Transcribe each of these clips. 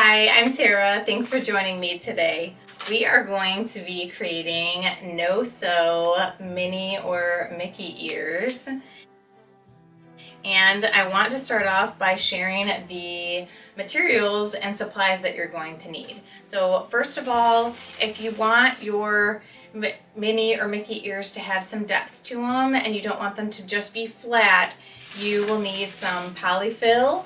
Hi, I'm Tara. Thanks for joining me today. We are going to be creating no-sew Minnie or Mickey ears. And I want to start off by sharing the materials and supplies that you're going to need. So first of all, if you want your Minnie or Mickey ears to have some depth to them and you don't want them to just be flat, you will need some polyfill.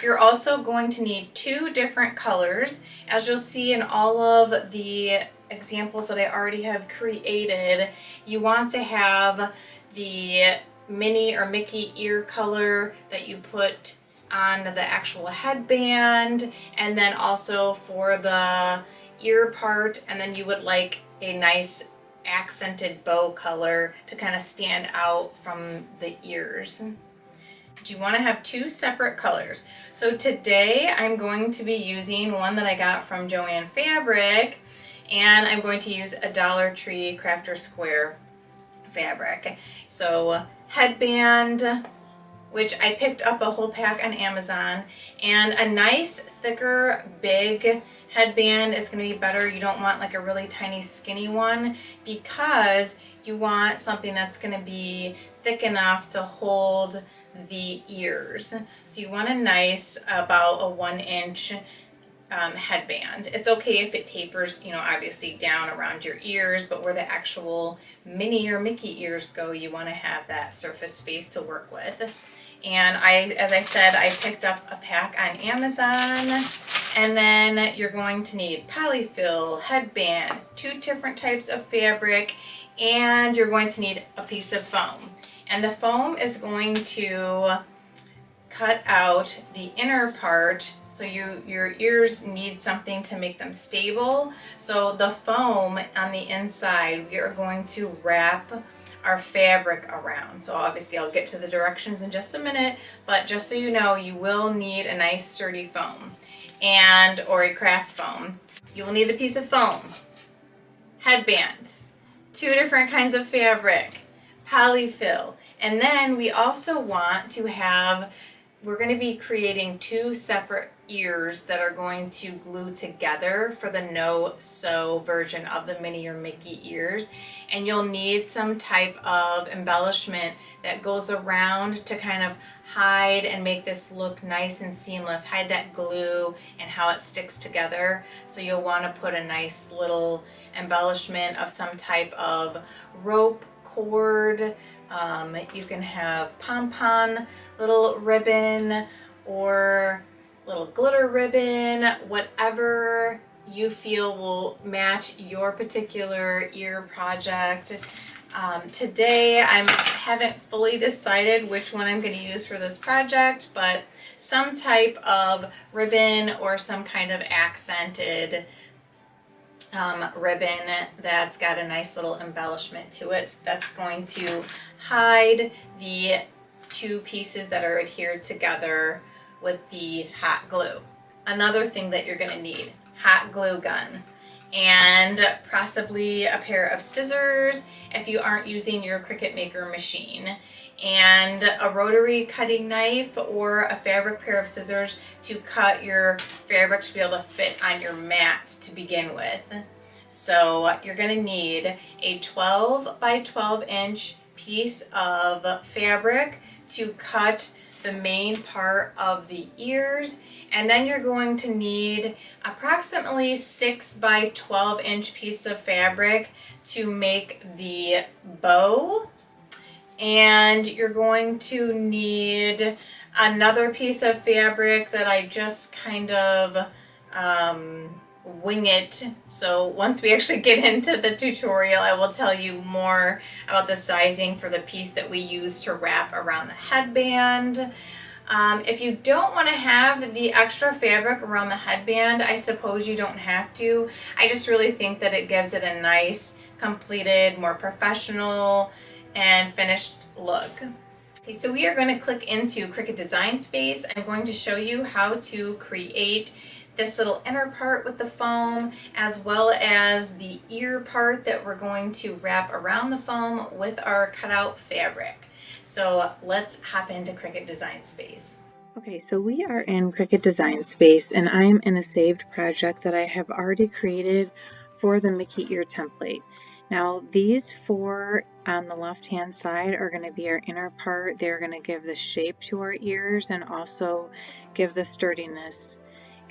You're also going to need two different colors. As you'll see in all of the examples that I already have created, you want to have the Minnie or Mickey ear color that you put on the actual headband, and then also for the ear part, and then you would like a nice accented bow color to kind of stand out from the ears. You want to have two separate colors. So today I'm going to be using one that I got from Joann Fabric, and I'm going to use a Dollar Tree Crafter Square fabric. So headband, which I picked up a whole pack on Amazon, and a nice thicker big headband is going to be better. You don't want like a really tiny skinny one, because you want something that's going to be thick enough to hold the ears. So you want a nice, about a 1-inch headband. It's okay if it tapers, obviously down around your ears, but where the actual Minnie or Mickey ears go, you want to have that surface space to work with. And as I said, I picked up a pack on Amazon. And then you're going to need polyfill, headband, two different types of fabric, and you're going to need a piece of foam. And the foam is going to cut out the inner part, so your ears need something to make them stable. So the foam on the inside, we are going to wrap our fabric around. So obviously I'll get to the directions in just a minute, but just so you know, you will need a nice sturdy foam or a craft foam. You will need a piece of foam, headband, two different kinds of fabric, polyfill, and then we also want to have, we're going to be creating two separate ears that are going to glue together for the no-sew version of the Minnie or Mickey ears. And you'll need some type of embellishment that goes around to kind of hide and make this look nice and seamless, hide that glue and how it sticks together. So you'll want to put a nice little embellishment of some type of rope, cord. You can have pom-pom, little ribbon, or little glitter ribbon, whatever you feel will match your particular ear project. Today I haven't fully decided which one I'm going to use for this project, but some type of ribbon or some kind of accented ribbon that's got a nice little embellishment to it that's going to hide the two pieces that are adhered together with the hot glue. Another thing that you're going to need, hot glue gun, and possibly a pair of scissors if you aren't using your Cricut Maker machine, and a rotary cutting knife or a fabric pair of scissors to cut your fabric to be able to fit on your mats to begin with. So you're going to need a 12 by 12 inch piece of fabric to cut the main part of the ears, and then you're going to need approximately 6 by 12 inch piece of fabric to make the bow. And you're going to need another piece of fabric that I just kind of wing it. So once we actually get into the tutorial, I will tell you more about the sizing for the piece that we use to wrap around the headband. If you don't want to have the extra fabric around the headband, I suppose you don't have to. I just really think that it gives it a nice, completed, more professional and finished look. Okay, so we are going to click into Cricut Design Space. I'm going to show you how to create this little inner part with the foam, as well as the ear part that we're going to wrap around the foam with our cutout fabric. So let's hop into Cricut Design Space. Okay, so we are in Cricut Design Space, and I'm in a saved project that I have already created for the Mickey ear template. Now, these four on the left-hand side are going to be our inner part. They're going to give the shape to our ears and also give the sturdiness.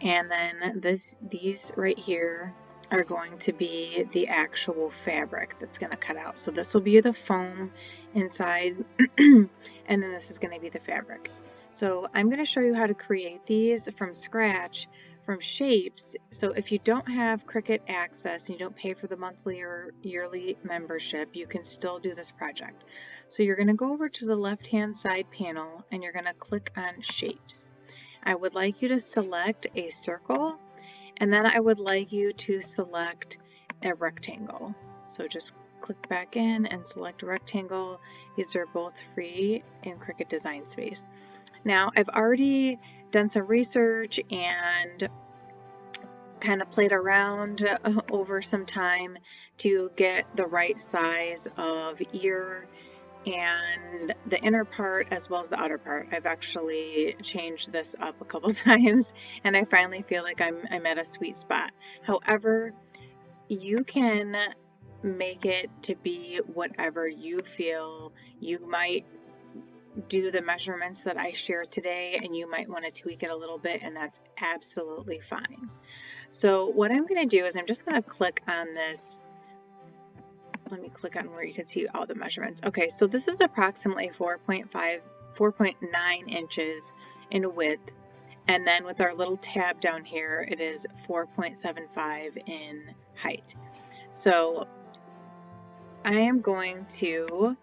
And then these right here are going to be the actual fabric that's going to cut out. So this will be the foam inside, and then this is going to be the fabric. So I'm going to show you how to create these from scratch from shapes. So if you don't have Cricut access and you don't pay for the monthly or yearly membership, you can still do this project. So you're going to go over to the left-hand side panel and you're going to click on shapes. I would like you to select a circle, and then I would like you to select a rectangle. So just click back in and select a rectangle. These are both free in Cricut Design Space. Now, I've already done some research and kind of played around over some time to get the right size of ear and the inner part as well as the outer part. I've actually changed this up a couple times and I finally feel like I'm at a sweet spot. However, you can make it to be whatever you feel. You might do the measurements that I shared today and you might want to tweak it a little bit, and that's absolutely fine. So what I'm going to do is I'm just going to click on this. Let me click on where you can see all the measurements. Okay, so this is approximately 4.9 inches in width, and then with our little tab down here it is 4.75 in height. So I am going to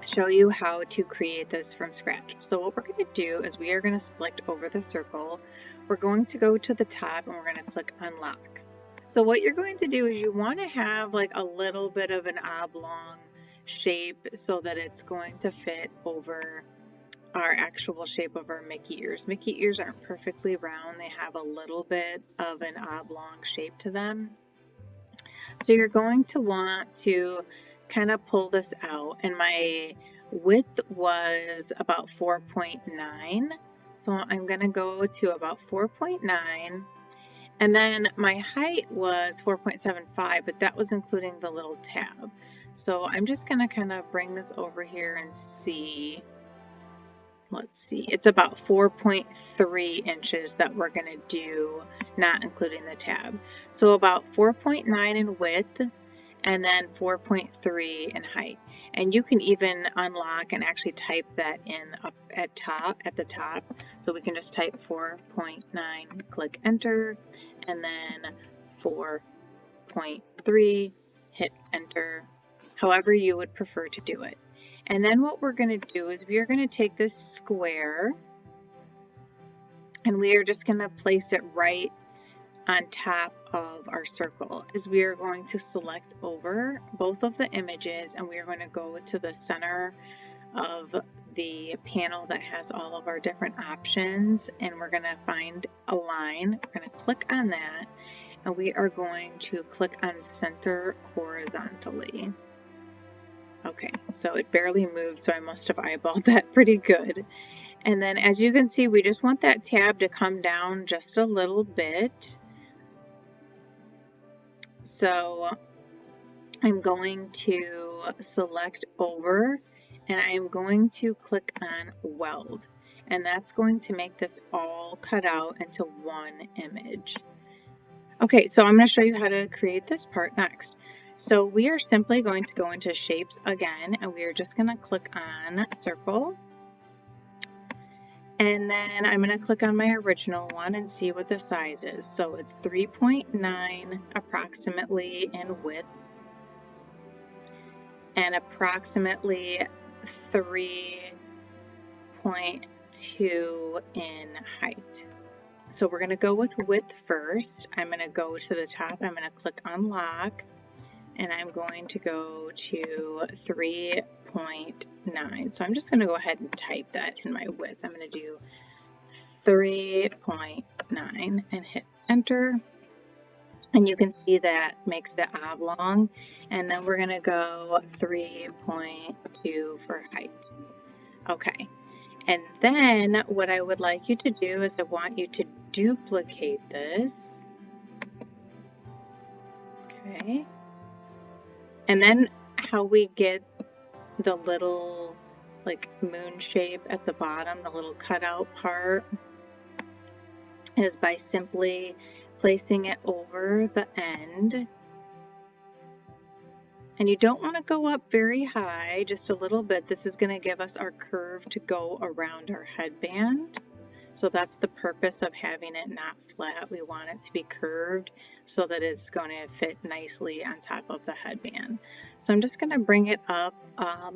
show you how to create this from scratch. So what we're going to do is we are going to select over the circle. We're going to go to the top and we're going to click unlock. So what you're going to do is you want to have like a little bit of an oblong shape so that it's going to fit over our actual shape of our Mickey ears. Mickey ears aren't perfectly round. They have a little bit of an oblong shape to them. So you're going to want to kind of pull this out, and my width was about 4.9, so I'm going to go to about 4.9, and then my height was 4.75, but that was including the little tab. So I'm just going to kind of bring this over here and see. Let's see, it's about 4.3 inches that we're going to do, not including the tab. So about 4.9 in width and then 4.3 in height. And you can even unlock and actually type that in up at the top. So we can just type 4.9, click enter, and then 4.3, hit enter, however you would prefer to do it. And then what we're going to do is we are going to take this square and we are just going to place it right on top of our circle, as we are going to select over both of the images and we are going to go to the center of the panel that has all of our different options, and we're going to find a line. We're going to click on that and we are going to click on center horizontally. Okay, so it barely moved, so I must have eyeballed that pretty good. And then as you can see, we just want that tab to come down just a little bit. So I'm going to select over and I'm going to click on weld, and that's going to make this all cut out into one image. Okay, so I'm going to show you how to create this part next. So we are simply going to go into shapes again, and we are just going to click on circle. And then I'm going to click on my original one and see what the size is. So it's 3.9 approximately in width and approximately 3.2 in height. So we're going to go with width first. I'm going to go to the top. I'm going to click unlock. And I'm going to go to 3.9. So I'm just going to go ahead and type that in my width. I'm going to do 3.9 and hit enter. And you can see that makes it oblong. And then we're going to go 3.2 for height. Okay. And then what I would like you to do is I want you to duplicate this. Okay. And then how we get the little like moon shape at the bottom, the little cutout part, is by simply placing it over the end. And you don't want to go up very high, just a little bit. This is going to give us our curve to go around our headband. So that's the purpose of having it not flat. We want it to be curved so that it's going to fit nicely on top of the headband. So I'm just going to bring it up,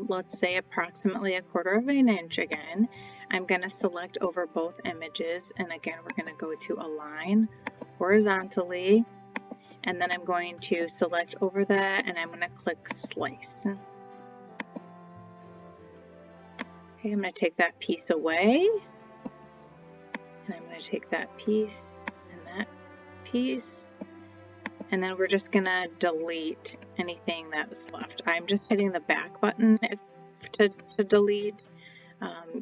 let's say approximately 1/4 inch again. I'm going to select over both images, and again we're going to go to align horizontally, and then I'm going to select over that and I'm going to click slice. Okay, I'm going to take that piece away. And I'm going to take that piece and that piece, and then we're just going to delete anything that's left. I'm just hitting the back button to delete.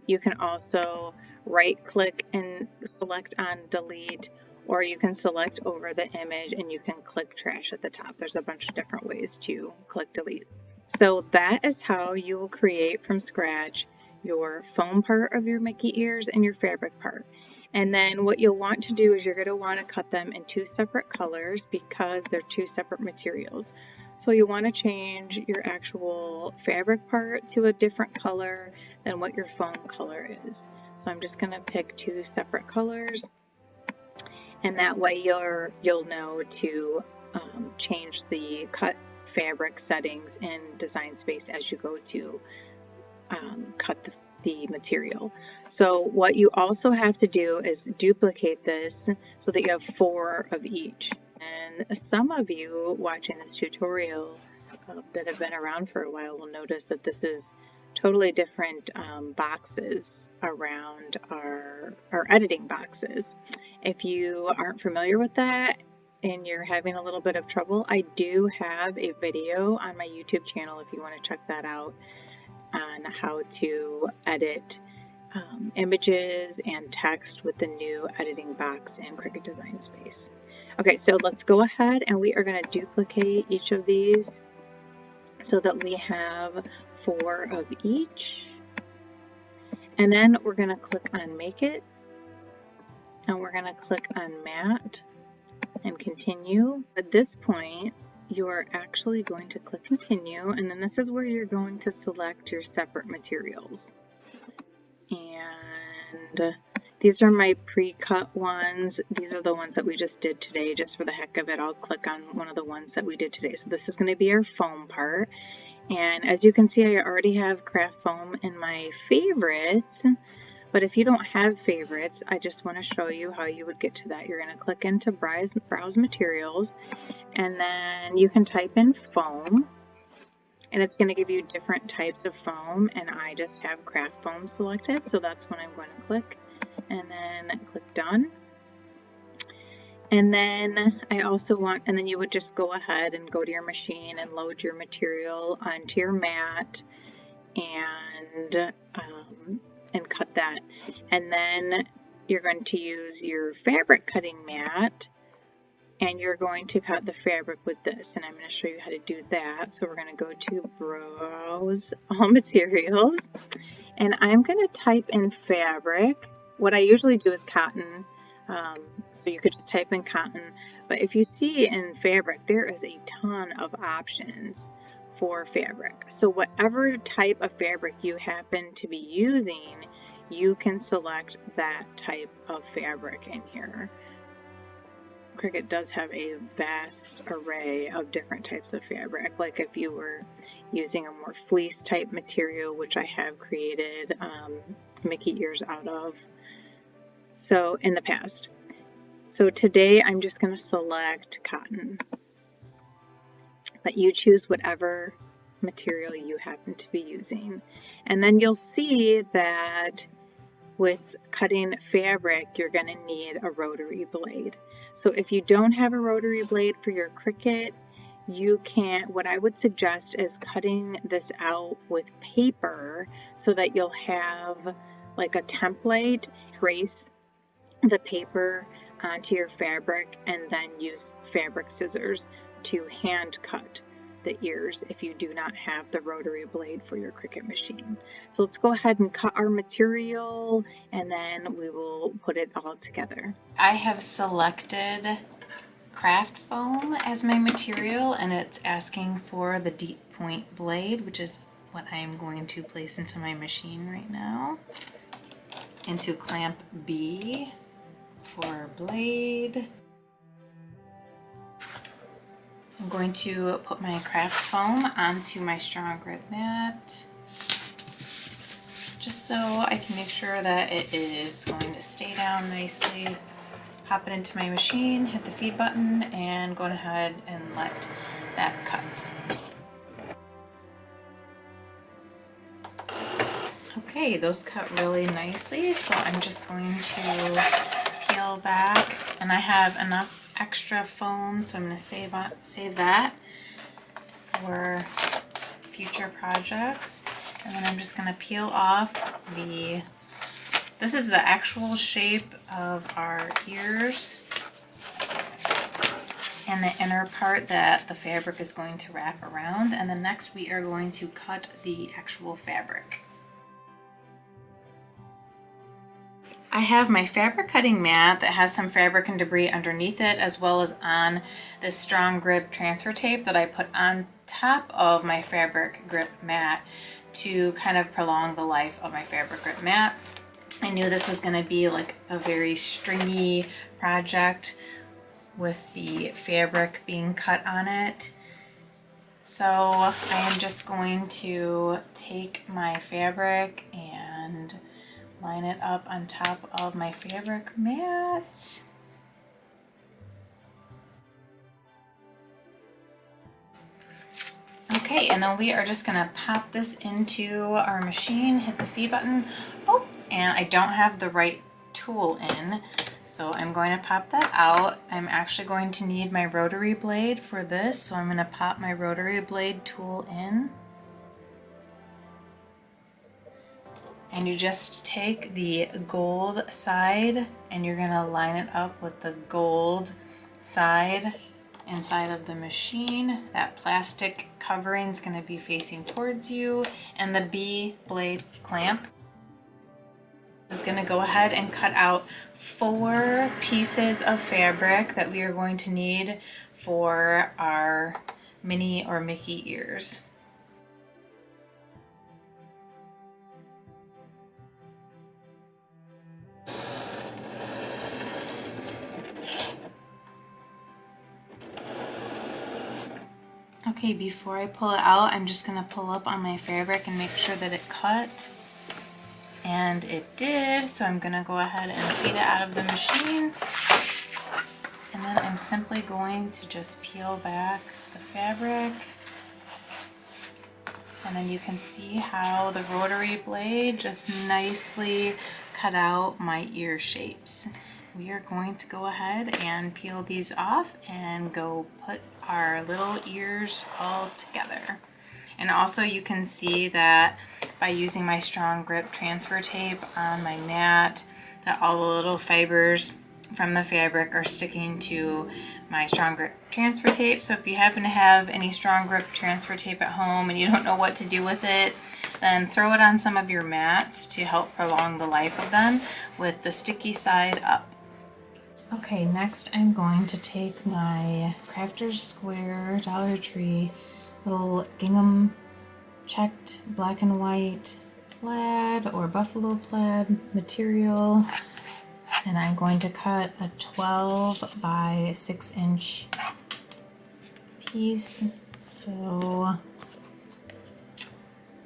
You can also right click and select on delete, or you can select over the image and you can click trash at the top. There's a bunch of different ways to click delete. So that is how you will create from scratch your foam part of your Mickey ears and your fabric part. And then what you'll want to do is you're going to want to cut them in 2 separate colors because they're 2 separate materials. So you want to change your actual fabric part to a different color than what your foam color is. So I'm just going to pick 2 separate colors, and that way you'll know to change the cut fabric settings in Design Space as you go to cut the material. So what you also have to do is duplicate this so that you have 4 of each. And some of you watching this tutorial that have been around for a while will notice that this is totally different boxes around our editing boxes. If you aren't familiar with that and you're having a little bit of trouble, I do have a video on my YouTube channel if you want to check that out, on how to edit images and text with the new editing box in Cricut Design Space. Okay, so let's go ahead and we are going to duplicate each of these so that we have 4 of each. And then we're going to click on Make It, and we're going to click on Matte and Continue. At this point, you are actually going to click Continue, and then this is where you're going to select your separate materials. And these are my pre-cut ones. These are the ones that we just did today. Just for the heck of it, I'll click on one of the ones that we did today. So this is going to be our foam part. And as you can see, I already have craft foam in my favorites. But if you don't have favorites, I just want to show you how you would get to that. You're going to click into Browse Materials, and then you can type in foam, and it's going to give you different types of foam, and I just have craft foam selected, so that's what I'm going to click, and then click Done. And then I also want, and then you would just go ahead and go to your machine and load your material onto your mat and cut that. And then you're going to use your fabric cutting mat, and you're going to cut the fabric with this, and I'm going to show you how to do that. So we're going to go to Browse All Materials, and I'm going to type in fabric. What I usually do is cotton, so you could just type in cotton, but if you see in fabric, there is a ton of options for fabric. So whatever type of fabric you happen to be using, you can select that type of fabric in here. Cricut does have a vast array of different types of fabric. Like if you were using a more fleece type material, which I have created Mickey ears out of, so in the past. So today I'm just going to select cotton, but you choose whatever material you happen to be using. And then you'll see that with cutting fabric, you're going to need a rotary blade. So if you don't have a rotary blade for your Cricut, you can, what I would suggest is cutting this out with paper so that you'll have like a template, trace the paper onto your fabric, and then use fabric scissors to hand cut the ears if you do not have the rotary blade for your Cricut machine. So let's go ahead and cut our material, and then we will put it all together. I have selected craft foam as my material, and it's asking for the deep point blade, which is what I am going to place into my machine right now. Into clamp B for blade. I'm going to put my craft foam onto my strong grip mat, just so I can make sure that it is going to stay down nicely. Pop it into my machine, hit the feed button, and go ahead and let that cut. Okay, those cut really nicely, so I'm just going to peel back, and I have enough extra foam, so I'm going to save that for future projects. And then I'm just going to peel off this is the actual shape of our ears and the inner part that the fabric is going to wrap around. And then next we are going to cut the actual fabric. I have my fabric cutting mat that has some fabric and debris underneath it, as well as on this strong grip transfer tape that I put on top of my fabric grip mat to kind of prolong the life of my fabric grip mat. I knew this was going to be like a very stringy project with the fabric being cut on it. So I am just going to take my fabric and line it up on top of my fabric mat. Okay, and then we are just gonna pop this into our machine, hit the feed button. Oh, and I don't have the right tool in, so I'm going to pop that out. I'm actually going to need my rotary blade for this, so I'm gonna pop my rotary blade tool in. And you just take the gold side and you're gonna line it up with the gold side inside of the machine. That plastic covering is gonna be facing towards you, and the B blade clamp is gonna go ahead and cut out 4 pieces of fabric that we are going to need for our Minnie or Mickey ears. Okay, before I pull it out, I'm just gonna pull up on my fabric and make sure that it cut. And it did, so I'm gonna go ahead and feed it out of the machine. And then I'm simply going to just peel back the fabric. And then you can see how the rotary blade just nicely cut out my ear shapes. We are going to go ahead and peel these off and go put our little ears all together. And also you can see that by using my strong grip transfer tape on my mat, that all the little fibers from the fabric are sticking to my strong grip transfer tape. So if you happen to have any strong grip transfer tape at home and you don't know what to do with it, then throw it on some of your mats to help prolong the life of them with the sticky side up. Okay, next I'm going to take my Crafter's Square Dollar Tree little gingham checked black and white plaid or buffalo plaid material, and I'm going to cut a 12 by 6 inch piece. So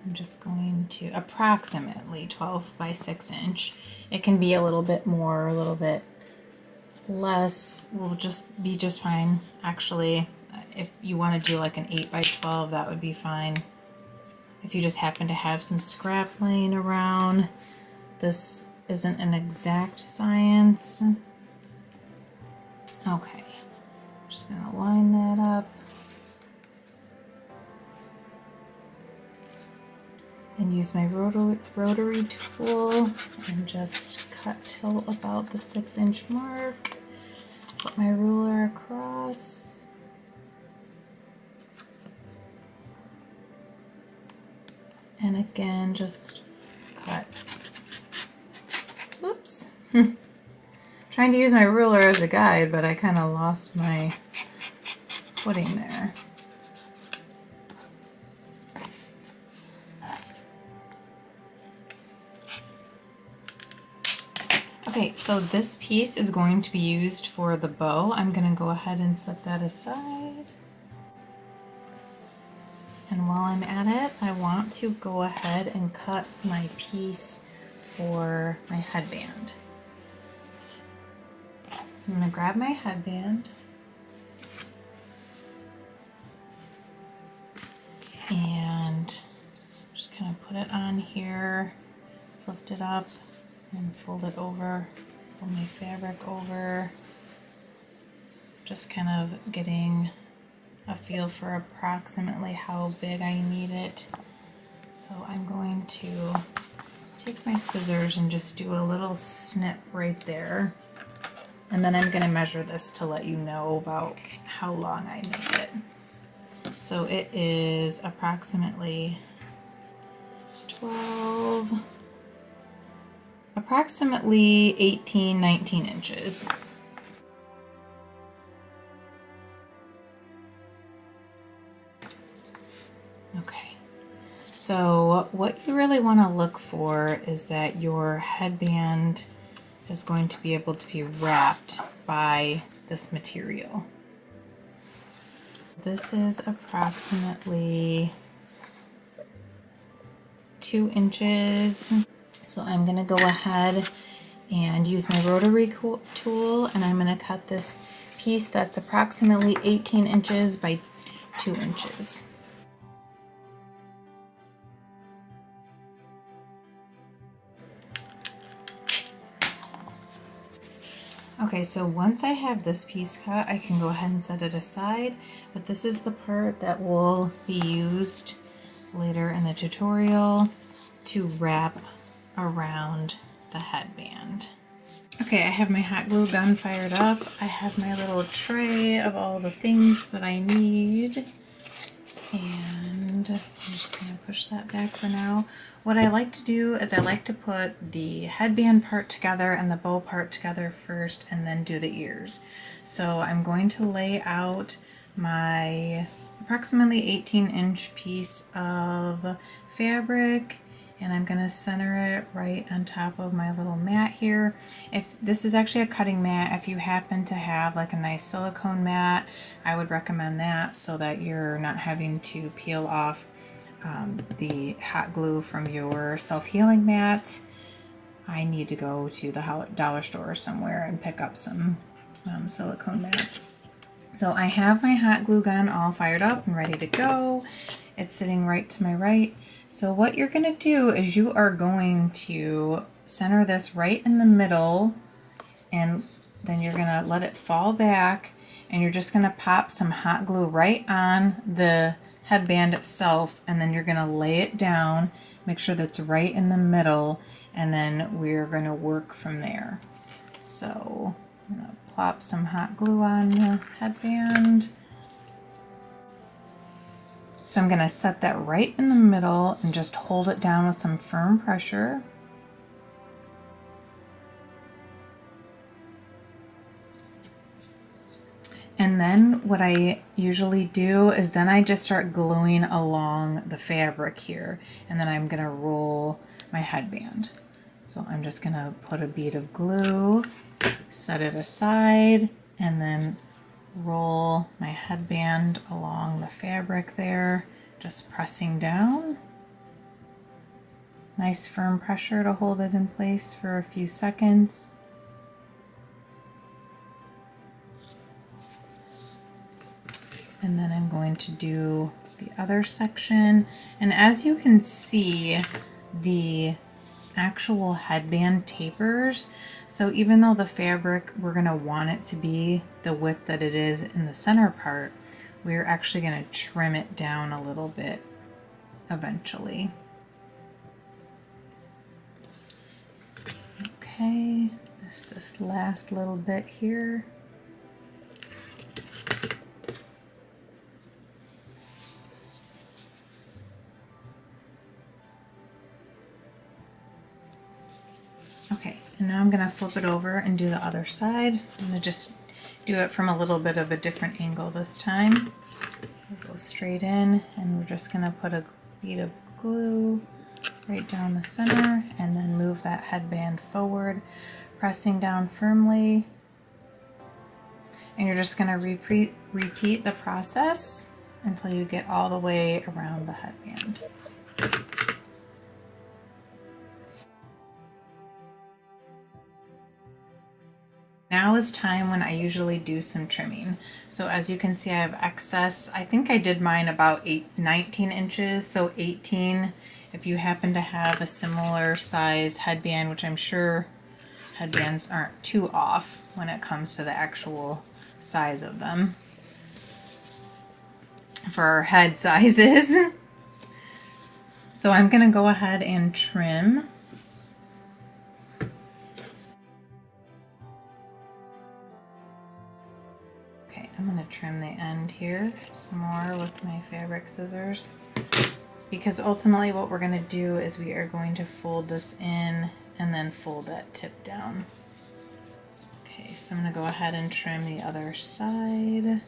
I'm just going to approximately 12 by 6 inch. It can be a little bit more, a little bit less, will just be just fine. Actually, if you want to do like an 8 by 12, that would be fine. If you just happen to have some scrap laying around, this isn't an exact science. Okay, just gonna line that up. And use my rotary tool and just cut till about the 6-inch mark. Put my ruler across. And again, just cut. Whoops. Trying to use my ruler as a guide, but I kind of lost my footing there. Okay, so this piece is going to be used for the bow. I'm going to go ahead and set that aside. And while I'm at it, I want to go ahead and cut my piece for my headband. So I'm going to grab my headband and just kind of put it on here, lift it up and fold it over, fold my fabric over, just kind of getting a feel for approximately how big I need it. So I'm going to take my scissors and just do a little snip right there. And then I'm going to measure this to let you know about how long I made it. So it is approximately 18, 19 inches. Okay, so what you really want to look for is that your headband is going to be able to be wrapped by this material. This is approximately 2 inches. So I'm going to go ahead and use my rotary tool, and I'm going to cut this piece that's approximately 18 inches by 2 inches. Okay, so once I have this piece cut, I can go ahead and set it aside, but this is the part that will be used later in the tutorial to wrap around the headband. Okay, I have my hot glue gun fired up. I have my little tray of all the things that I need, and I'm just going to push that back for now. What I like to do is I like to put the headband part together and the bow part together first and then do the ears. So I'm going to lay out my approximately 18-inch piece of fabric, and I'm going to center it right on top of my little mat here. If this is actually a cutting mat, if you happen to have like a nice silicone mat, I would recommend that so that you're not having to peel off the hot glue from your self-healing mat. I need to go to the dollar store somewhere and pick up some silicone mats. So I have my hot glue gun all fired up and ready to go. It's sitting right to my right. So what you're going to do is you are going to center this right in the middle, and then you're going to let it fall back, and you're just going to pop some hot glue right on the headband itself, and then you're going to lay it down, make sure that's right in the middle, and then we're going to work from there. So I'm going to plop some hot glue on the headband. So I'm going to set that right in the middle and just hold it down with some firm pressure. And then what I usually do is then I just start gluing along the fabric here, and then I'm going to roll my headband. So I'm just going to put a bead of glue, set it aside, and then roll my headband along the fabric there, just pressing down. Nice firm pressure to hold it in place for a few seconds. And then I'm going to do the other section. And as you can see, the actual headband tapers. So even though the fabric, we're going to want it to be the width that it is in the center part, we're actually going to trim it down a little bit eventually. Okay, just this last little bit here. Okay, and now I'm gonna flip it over and do the other side. I'm gonna just do it from a little bit of a different angle this time. We'll go straight in, and we're just gonna put a bead of glue right down the center and then move that headband forward, pressing down firmly. And you're just gonna repeat the process until you get all the way around the headband. Now is time when I usually do some trimming. So as you can see, I have excess. I think I did mine about 19 inches, so 18 if you happen to have a similar size headband, which I'm sure headbands aren't too off when it comes to the actual size of them for our head sizes. So I'm gonna go ahead and trim. Okay, I'm gonna trim the end here some more with my fabric scissors, because ultimately what we're gonna do is we are going to fold this in and then fold that tip down. Okay, so I'm gonna go ahead and trim the other side.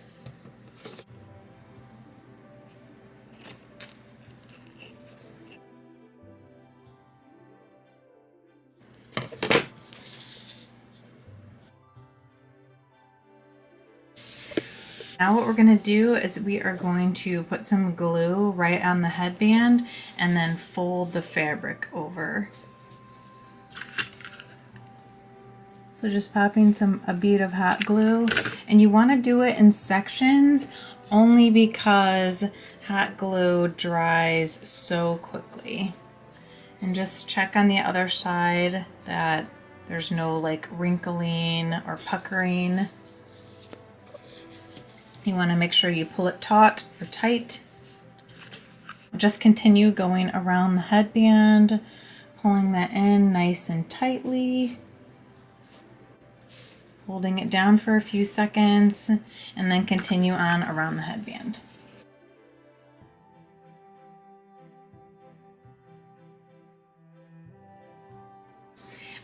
Now what we're going to do is we are going to put some glue right on the headband and then fold the fabric over. So just popping a bead of hot glue, and you want to do it in sections only because hot glue dries so quickly. And just check on the other side that there's no like wrinkling or puckering. You want to make sure you pull it taut or tight. Just continue going around the headband, pulling that in nice and tightly, holding it down for a few seconds, and then continue on around the headband.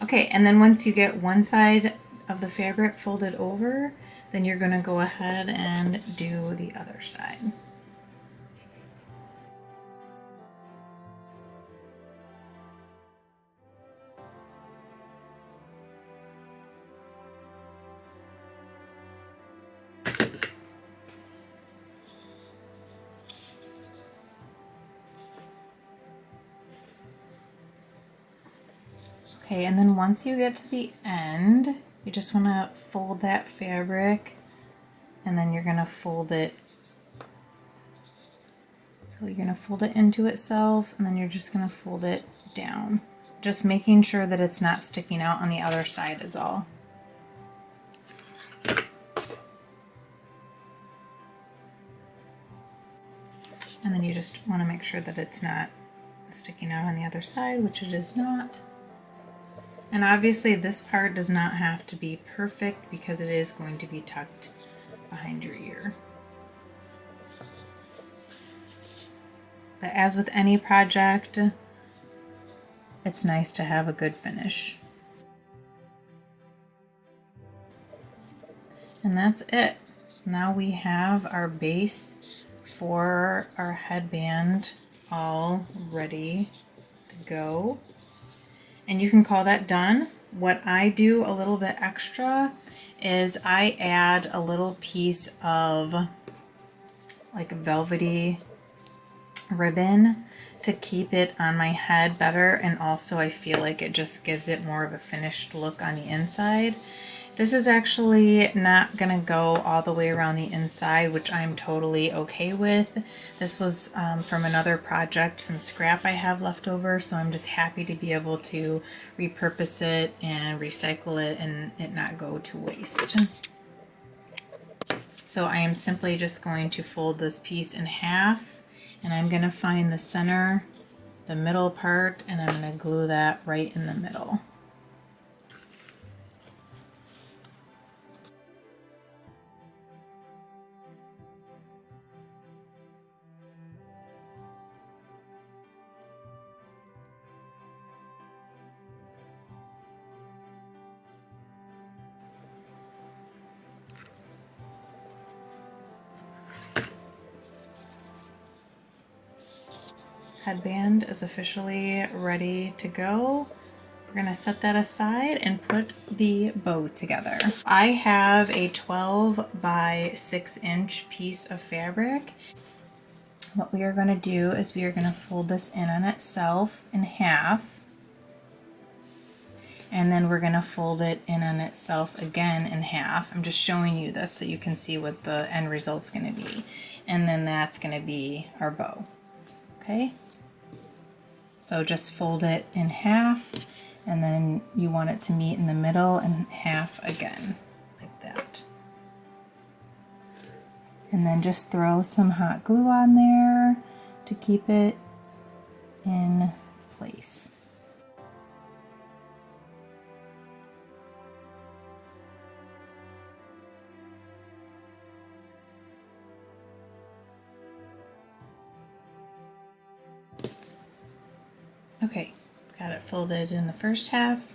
Okay, and then once you get one side of the fabric folded over, then you're going to go ahead and do the other side. Okay, and then once you get to the end, you just want to fold that fabric, and then you're going to fold it. So you're going to fold it into itself, and then you're just going to fold it down. Just making sure that it's not sticking out on the other side is all. And then you just want to make sure that it's not sticking out on the other side, which it is not. And obviously this part does not have to be perfect because it is going to be tucked behind your ear. But as with any project, it's nice to have a good finish. And that's it. Now we have our base for our headband all ready to go. And you can call that done. What I do a little bit extra is I add a little piece of like velvety ribbon to keep it on my head better, and also I feel like it just gives it more of a finished look on the inside. This is actually not gonna go all the way around the inside, which I'm totally okay with. This was from another project, some scrap I have left over, so I'm just happy to be able to repurpose it and recycle it and it not go to waste. So I am simply just going to fold this piece in half, and I'm gonna find the center, the middle part, and I'm gonna glue that right in the middle. headband is officially ready to go. We're gonna set that aside and put the bow together. I have a 12 by 6 inch piece of fabric. What we are gonna do is we are gonna fold this in on itself in half, and then we're gonna fold it in on itself again in half. I'm just showing you this so you can see what the end result's gonna be. And then that's gonna be our bow, okay? So just fold it in half, and then you want it to meet in the middle and half again, like that. And then just throw some hot glue on there to keep it in place. Okay, got it folded in the first half.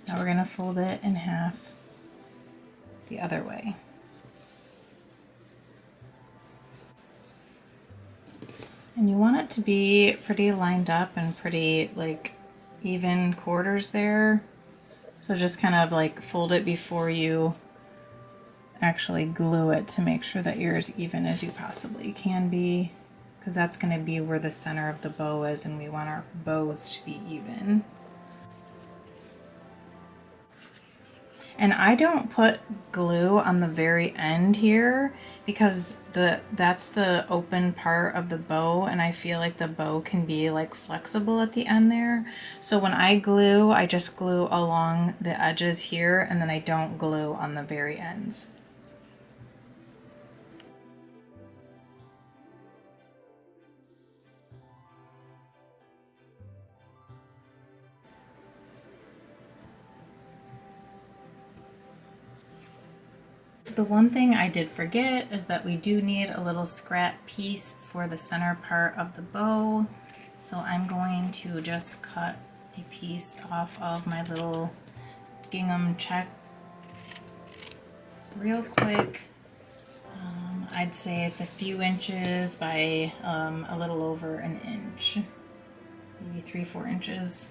Now we're gonna fold it in half the other way. And you want it to be pretty lined up and pretty like even quarters there. So just kind of like fold it before you actually glue it to make sure that you're as even as you possibly can be, because that's going to be where the center of the bow is, and we want our bows to be even. And I don't put glue on the very end here because that's the open part of the bow, and I feel like the bow can be like flexible at the end there. So when I glue, I just glue along the edges here, and then I don't glue on the very ends. The one thing I did forget is that we do need a little scrap piece for the center part of the bow. So I'm going to just cut a piece off of my little gingham check real quick. I'd say it's a few inches by a little over an inch, maybe 3-4 inches.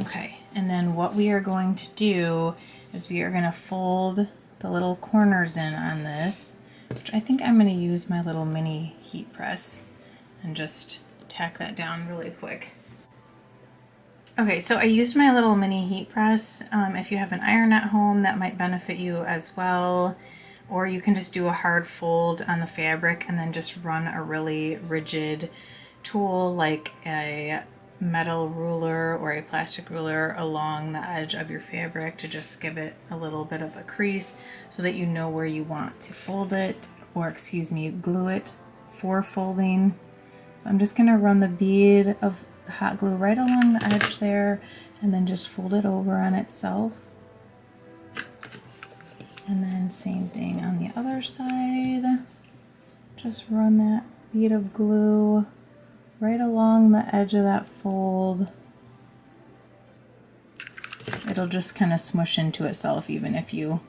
Okay, and then what we are going to do is we are going to fold the little corners in on this, which I think I'm going to use my little mini heat press and just tack that down really quick. Okay, so I used my little mini heat press. If you have an iron at home, that might benefit you as well. Or you can just do a hard fold on the fabric and then just run a really rigid tool like a metal ruler or a plastic ruler along the edge of your fabric to just give it a little bit of a crease so that you know where you want to fold it, or excuse me, glue it for folding. So I'm just going to run the bead of hot glue right along the edge there and then just fold it over on itself. And then same thing on the other side. Just run that bead of glue right along the edge of that fold. It'll just kind of smush into itself even if you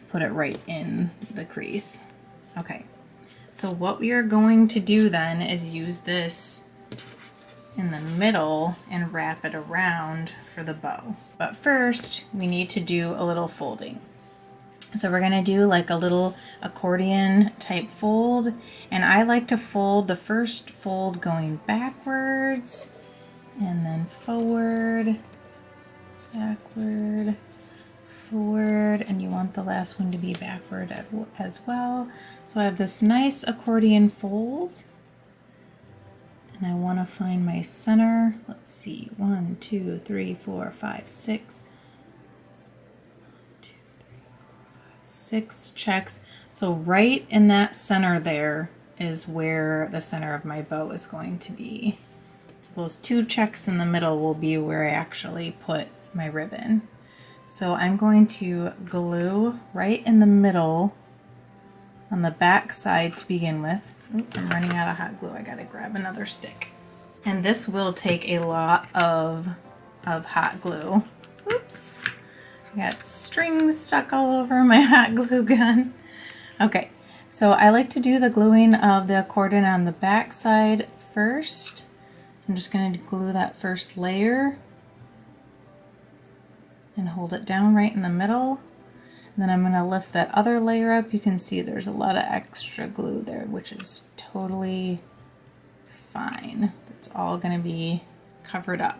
put it right in the crease. Okay, so what we are going to do then is use this in the middle and wrap it around for the bow. But first we need to do a little folding. So we're going to do like a little accordion type fold, and I like to fold the first fold going backwards and then forward, backward, forward, and you want the last one to be backward as well. So I have this nice accordion fold, and I want to find my center. Let's see, 1, 2, 3, 4, 5, 6. 6 checks. So right in that center there is where the center of my bow is going to be. So those 2 checks in the middle will be where I actually put my ribbon. So I'm going to glue right in the middle on the back side to begin with. Oop, I'm running out of hot glue. I gotta grab another stick. And this will take a lot of hot glue. Oops. I got strings stuck all over my hot glue gun. Okay, So I like to do the gluing of the accordion on the back side first. I'm just going to glue that first layer and hold it down right in the middle. And then I'm going to lift that other layer up. You can see there's a lot of extra glue there, which is totally fine. It's all going to be covered up.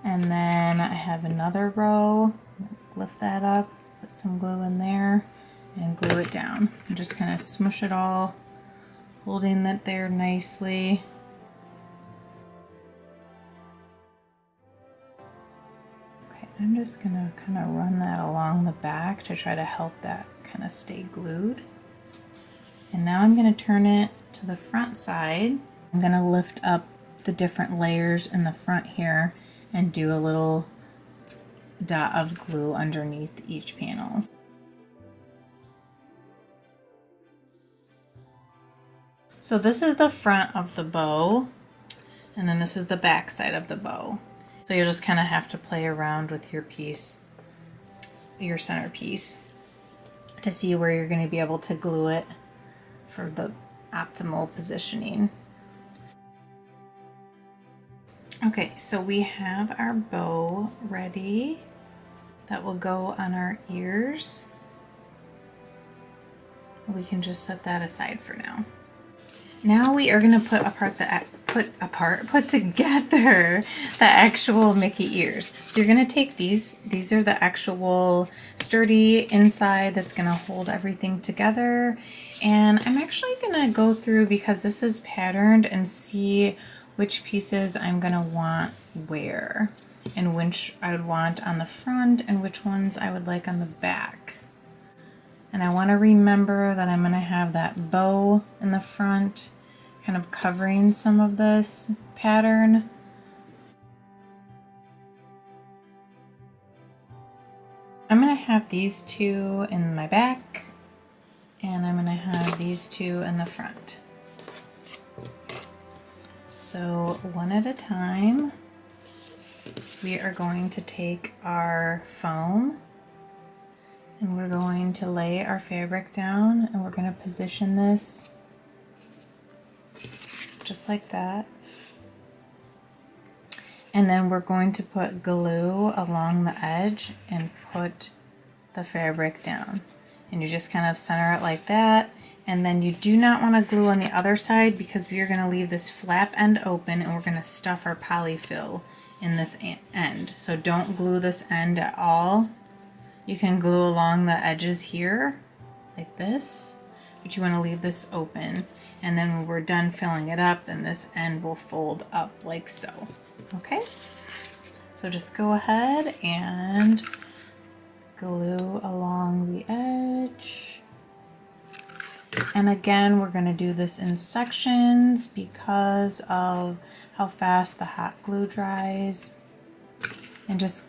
And then I have another row. Lift that up, put some glue in there, and glue it down. I'm just going to smush it all, holding that there nicely. I'm just gonna kind of run that along the back to try to help that kind of stay glued. And now I'm gonna turn it to the front side. I'm gonna lift up the different layers in the front here and do a little dot of glue underneath each panel. So this is the front of the bow, and then this is the back side of the bow. So you'll just kind of have to play around with your piece, your centerpiece, to see where you're going to be able to glue it for the optimal positioning. Okay, so we have our bow ready. That will go on our ears. We can just set that aside for now. Now we are going to put together the actual Mickey ears. So you're going to take these are the actual sturdy inside that's going to hold everything together. And I'm actually going to go through, because this is patterned, and see which pieces I'm going to want where, and which I would want on the front and which ones I would like on the back. And I want to remember that I'm going to have that bow in the front, kind of covering some of this pattern. I'm going to have these two in my back, and I'm going to have these two in the front. So one at a time, we are going to take our foam and we're going to lay our fabric down, and we're going to position this just like that. And then we're going to put glue along the edge and put the fabric down. And you just kind of center it like that. And then you do not want to glue on the other side, because we are going to leave this flap end open, and we're going to stuff our polyfill in this end. So don't glue this end at all. You can glue along the edges here like this, but you want to leave this open. And then when we're done filling it up, then this end will fold up like so. Okay, so just go ahead and glue along the edge. And again, we're going to do this in sections because of how fast the hot glue dries. And just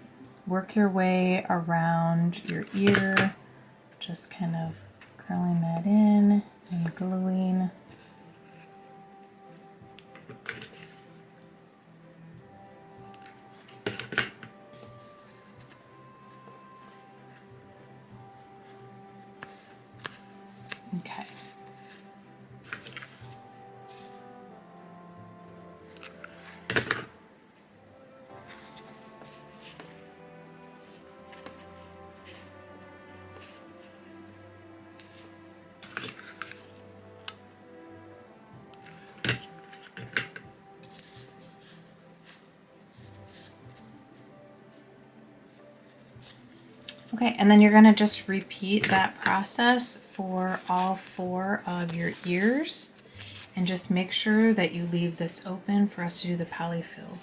work your way around your ear, just kind of curling that in and gluing. Okay. Okay, and then you're going to just repeat that process for all 4 of your ears, and just make sure that you leave this open for us to do the polyfill.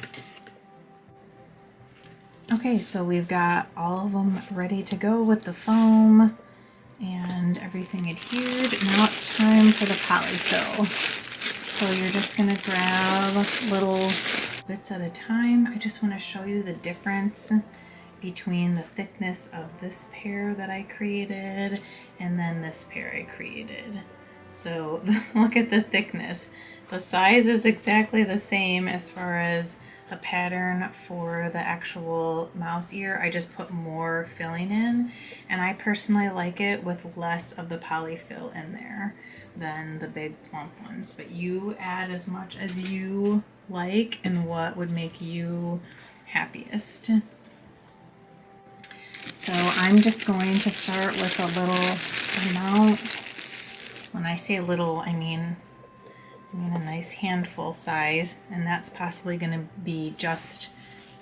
Okay, so we've got all of them ready to go with the foam and everything adhered. Now it's time for the polyfill. So you're just going to grab little bits at a time. I just want to show you the difference between the thickness of this pair that I created and then this pair I created. So look at the thickness. The size is exactly the same as far as the pattern for the actual mouse ear, I just put more filling in, and I personally like it with less of the polyfill in there than the big plump ones. But you add as much as you like and what would make you happiest. So I'm just going to start with a little amount. When I say little, I mean a nice handful size, and that's possibly going to be just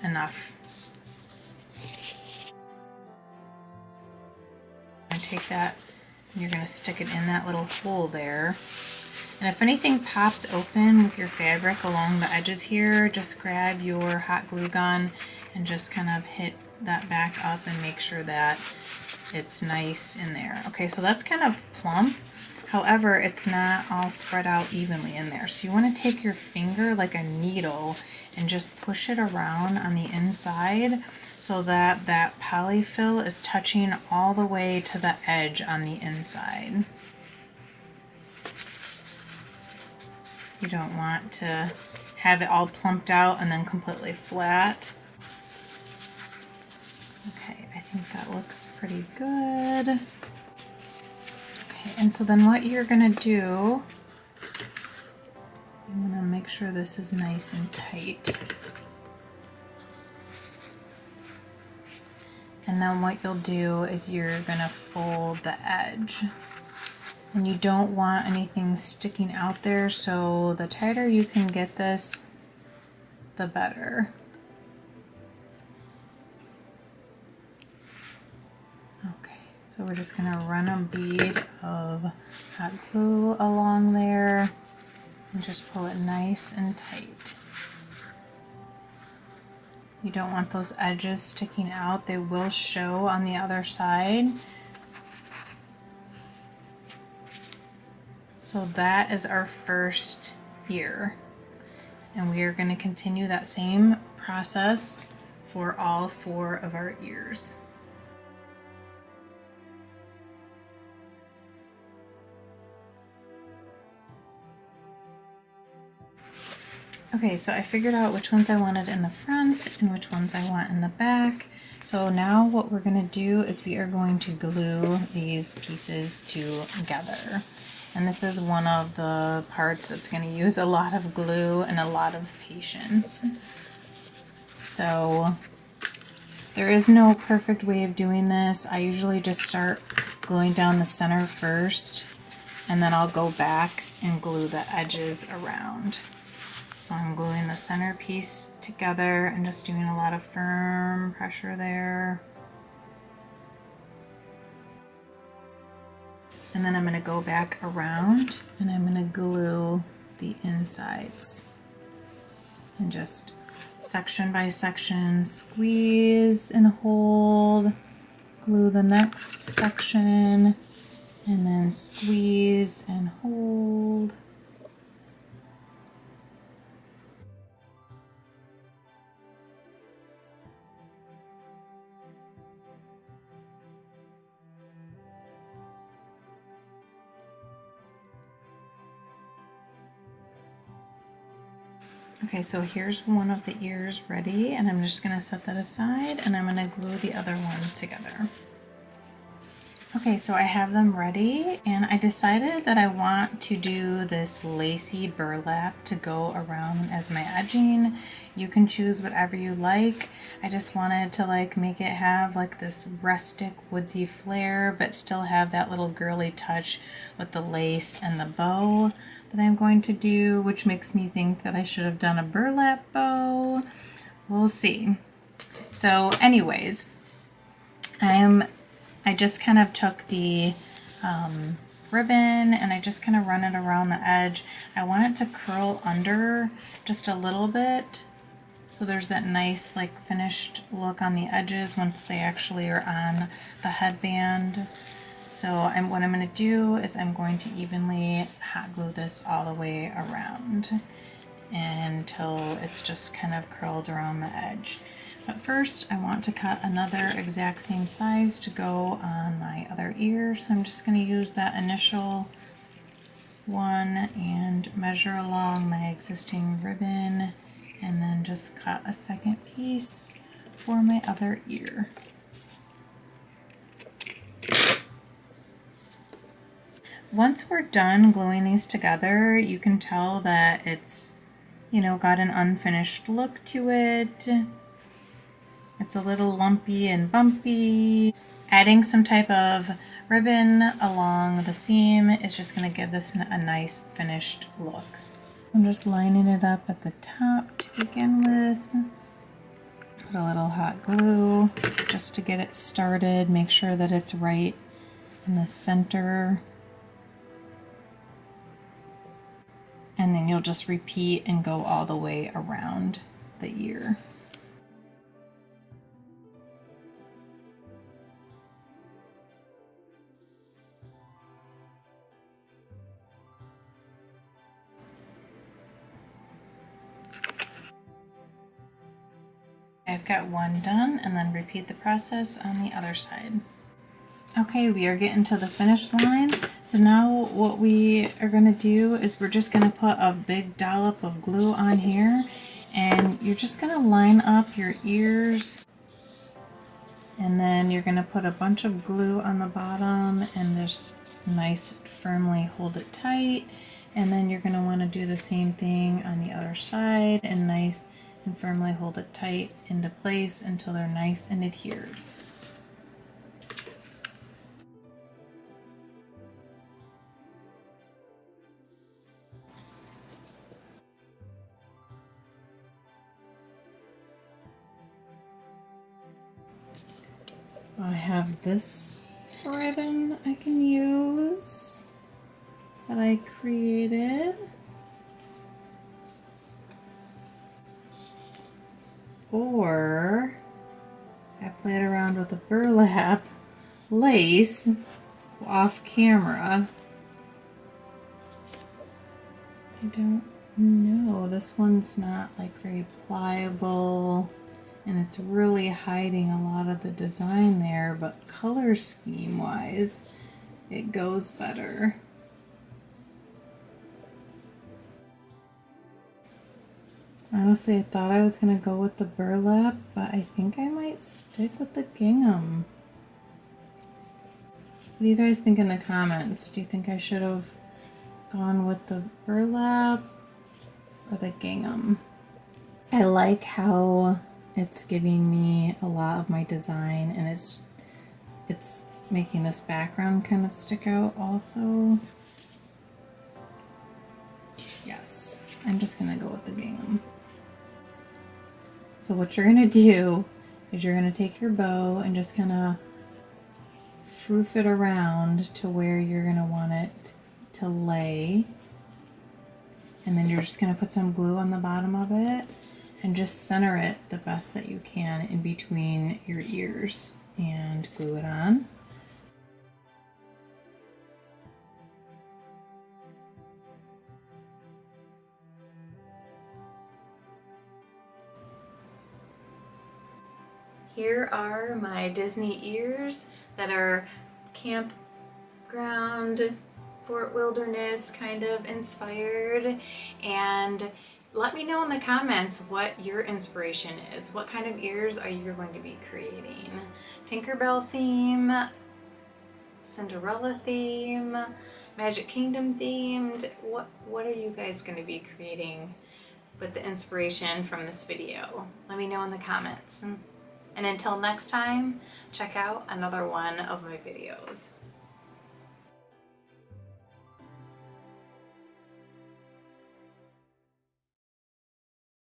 enough. I take that, and you're going to stick it in that little hole there. And if anything pops open with your fabric along the edges here, just grab your hot glue gun and just kind of hit that back up and make sure that it's nice in there. Okay, so that's kind of plump. However, it's not all spread out evenly in there. So you want to take your finger like a needle and just push it around on the inside so that that polyfill is touching all the way to the edge on the inside. You don't want to have it all plumped out and then completely flat. Okay, I think that looks pretty good. And so then what you're going to do, you want to make sure this is nice and tight. And then what you'll do is you're going to fold the edge. And you don't want anything sticking out there, so the tighter you can get this, the better. So we're just going to run a bead of hot glue along there and just pull it nice and tight. You don't want those edges sticking out. They will show on the other side. So that is our first ear. And we are going to continue that same process for all 4 of our ears. Okay, so I figured out which ones I wanted in the front and which ones I want in the back. So now what we're going to do is we are going to glue these pieces together. And this is one of the parts that's going to use a lot of glue and a lot of patience. So there is no perfect way of doing this. I usually just start gluing down the center first, and then I'll go back and glue the edges around. So I'm gluing the center piece together and just doing a lot of firm pressure there. And then I'm going to go back around and I'm going to glue the insides. And just section by section, squeeze and hold, glue the next section, and then squeeze and hold. Okay, so here's one of the ears ready, and I'm just going to set that aside, and I'm going to glue the other one together. Okay, so I have them ready, and I decided that I want to do this lacy burlap to go around as my edging. You can choose whatever you like. I just wanted to make it have this rustic woodsy flair, but still have that little girly touch with the lace and the bow that I'm going to do, which makes me think that I should have done a burlap bow. We'll see. So anyways, I just kind of took the ribbon and I just kind of run it around the edge. I want it to curl under just a little bit, so there's that nice finished look on the edges once they actually are on the headband. So what I'm going to do is I'm going to evenly hot glue this all the way around until it's just kind of curled around the edge. But first I want to cut another exact same size to go on my other ear. So I'm just going to use that initial one and measure along my existing ribbon and then just cut a second piece for my other ear. Once we're done gluing these together, you can tell that it's, you know, got an unfinished look to it. It's a little lumpy and bumpy. Adding some type of ribbon along the seam is just going to give this a nice finished look. I'm just lining it up at the top to begin with. Put a little hot glue just to get it started. Make sure that it's right in the center. And then you'll just repeat and go all the way around the ear. I've got one done, and then repeat the process on the other side. Okay, we are getting to the finish line. So now what we are going to do is we're just going to put a big dollop of glue on here, and you're just going to line up your ears, and then you're going to put a bunch of glue on the bottom and just nice firmly hold it tight, and then you're going to want to do the same thing on the other side and nice and firmly hold it tight into place until they're nice and adhered. I have this ribbon I can use that I created. Or I played around with a burlap lace off camera. I don't know. This one's not like very pliable, and it's really hiding a lot of the design there, but color scheme wise, it goes better. Honestly, I thought I was going to go with the burlap, but I think I might stick with the gingham. What do you guys think in the comments? Do you think I should have gone with the burlap or the gingham? I like how it's giving me a lot of my design, and it's making this background kind of stick out also. Yes, I'm just going to go with the gingham. So what you're going to do is you're going to take your bow and just kind of froof it around to where you're going to want it to lay. And then you're just going to put some glue on the bottom of it and just center it the best that you can in between your ears and glue it on. Here are my Disney ears that are campground, Fort Wilderness kind of inspired, and let me know in the comments what your inspiration is. What kind of ears are you going to be creating? Tinkerbell theme, Cinderella theme, Magic Kingdom themed? What are you guys going to be creating with the inspiration from this video? Let me know in the comments. And until next time, check out another one of my videos.